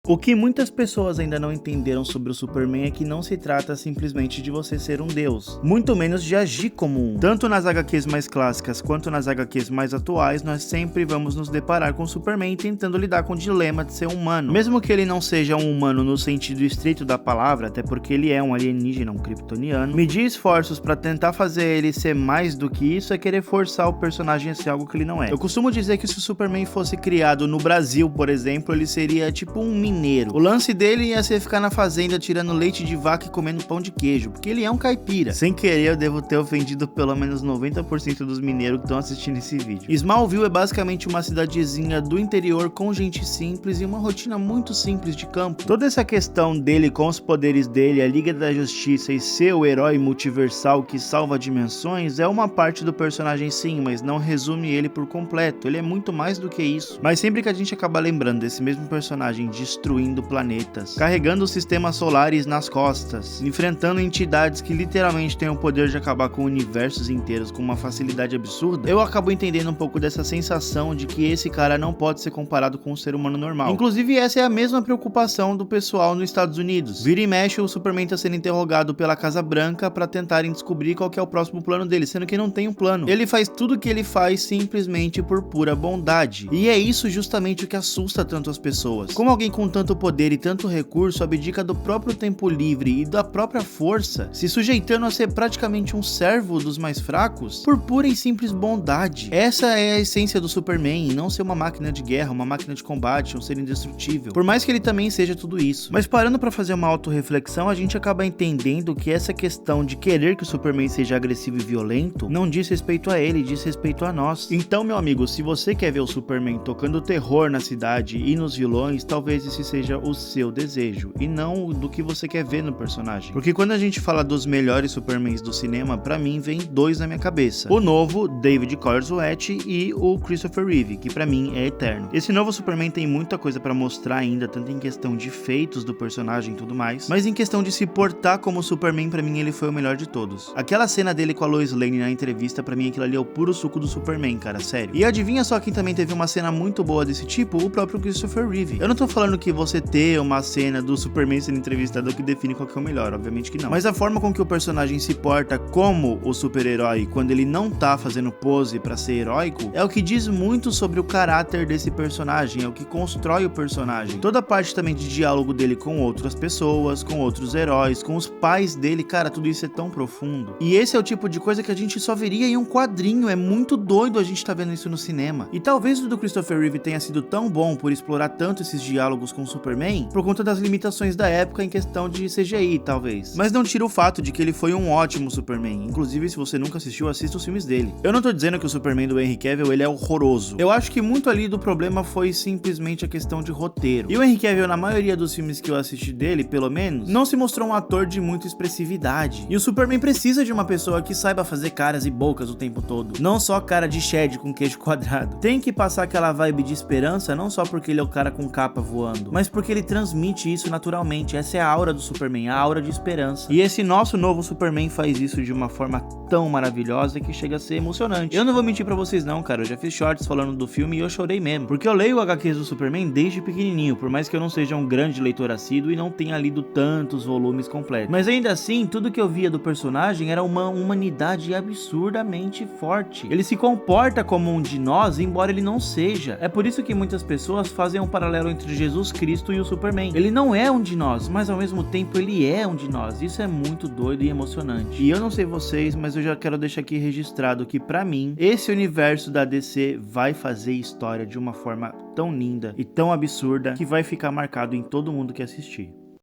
O que muitas pessoas ainda não entenderam sobre o Superman é que não se trata simplesmente de você ser um deus, muito menos de agir como um. Tanto nas HQs mais clássicas quanto nas HQs mais atuais, nós sempre vamos nos deparar com o Superman tentando lidar com o dilema de ser humano. Mesmo que ele não seja um humano no sentido estrito da palavra, até porque ele é um alienígena, um kryptoniano, medir esforços pra tentar fazer ele ser mais do que isso é querer forçar o personagem a ser algo que ele não é. Eu costumo dizer que se o Superman fosse criado no Brasil, por exemplo, ele seria tipo um mineiro. O lance dele ia ser ficar na fazenda tirando leite de vaca e comendo pão de queijo, porque ele é um caipira. Sem querer, eu devo ter ofendido pelo menos 90% dos mineiros que estão assistindo esse vídeo. Smallville é basicamente uma cidadezinha do interior com gente simples e uma rotina muito simples de campo. Toda essa questão dele com os poderes dele, a Liga da Justiça e ser o herói multiversal que salva dimensões é uma parte do personagem sim, mas não resume ele por completo. Ele é muito mais do que isso. Mas sempre que a gente acaba lembrando desse mesmo personagem destruindo planetas, carregando sistemas solares nas costas, enfrentando entidades que literalmente têm o poder de acabar com universos inteiros com uma facilidade absurda, eu acabo entendendo um pouco dessa sensação de que esse cara não pode ser comparado com um ser humano normal. Inclusive essa é a mesma preocupação do pessoal nos Estados Unidos. Vira e mexe, o Superman tá sendo interrogado pela Casa Branca pra tentarem descobrir qual que é o próximo plano dele, sendo que não tem um plano. Ele faz tudo o que ele faz simplesmente por pura bondade. E é isso justamente o que assusta tanto as pessoas. Como alguém com tanto poder e tanto recurso abdica do próprio tempo livre e da própria força, se sujeitando a ser praticamente um servo dos mais fracos, por pura e simples bondade. Essa é a essência do Superman, e não ser uma máquina de guerra, uma máquina de combate, um ser indestrutível. Por mais que ele também seja tudo isso. Mas parando pra fazer uma autorreflexão, a gente acaba entendendo que essa questão de querer que o Superman seja agressivo e violento, não diz respeito a ele, diz respeito a nós. Então, meu amigo, se você quer ver o Superman tocando terror na cidade e nos vilões, talvez esse seja o seu desejo, e não do que você quer ver no personagem. Porque quando a gente fala dos melhores Supermans do cinema, pra mim vem dois na minha cabeça. O novo, David Corenswet, e o Christopher Reeve, que pra mim é eterno. Esse novo Superman tem muita coisa pra mostrar ainda, tanto em questão de feitos do personagem e tudo mais, mas em questão de se portar como Superman, pra mim ele foi o melhor de todos. Aquela cena dele com a Lois Lane na entrevista, pra mim aquilo ali é o puro suco do Superman, cara, sério. E adivinha só quem também teve uma cena muito boa desse tipo? O próprio Christopher Reeve. Eu não tô falando que você ter uma cena do Superman sendo entrevistado que define qual que é o melhor, obviamente que não. Mas a forma com que o personagem se porta como o super-herói quando ele não tá fazendo pose pra ser heróico, é o que diz muito sobre o caráter desse personagem, é o que constrói o personagem. Toda a parte também de diálogo dele com outras pessoas, com outros heróis, com os pais dele, cara, tudo isso é tão profundo. E esse é o tipo de coisa que a gente só veria em um quadrinho, é muito doido a gente tá vendo isso no cinema. E talvez o do Christopher Reeve tenha sido tão bom por explorar tanto esses diálogos com o Superman, por conta das limitações da época em questão de CGI, talvez. Mas não tira o fato de que ele foi um ótimo Superman. Inclusive, se você nunca assistiu, assista os filmes dele. Eu não tô dizendo que o Superman do Henry Cavill, ele é horroroso. Eu acho que muito ali do problema foi simplesmente a questão de roteiro. E o Henry Cavill, na maioria dos filmes que eu assisti dele, pelo menos, não se mostrou um ator de muita expressividade. E o Superman precisa de uma pessoa que saiba fazer caras e bocas o tempo todo. Não só cara de shed com queijo quadrado. Tem que passar aquela vibe de esperança, não só porque ele é o cara com capa voando, mas porque ele transmite isso naturalmente. Essa é a aura do Superman, a aura de esperança. E esse nosso novo Superman faz isso de uma forma tão maravilhosa que chega a ser emocionante. Eu não vou mentir pra vocês não, cara, eu já fiz shorts falando do filme e eu chorei mesmo, porque eu leio HQs do Superman desde pequenininho, por mais que eu não seja um grande leitor assíduo e não tenha lido tantos volumes completos. Mas ainda assim, tudo que eu via do personagem era uma humanidade absurdamente forte. Ele se comporta como um de nós, embora ele não seja. É por isso que muitas pessoas fazem um paralelo entre Jesus Cristo e o Superman. Ele não é um de nós, mas ao mesmo tempo ele é um de nós. Isso é muito doido e emocionante. E eu não sei vocês, mas eu já quero deixar aqui registrado que pra mim, esse universo da DC vai fazer história de uma forma tão linda e tão absurda que vai ficar marcado em todo mundo que assistir.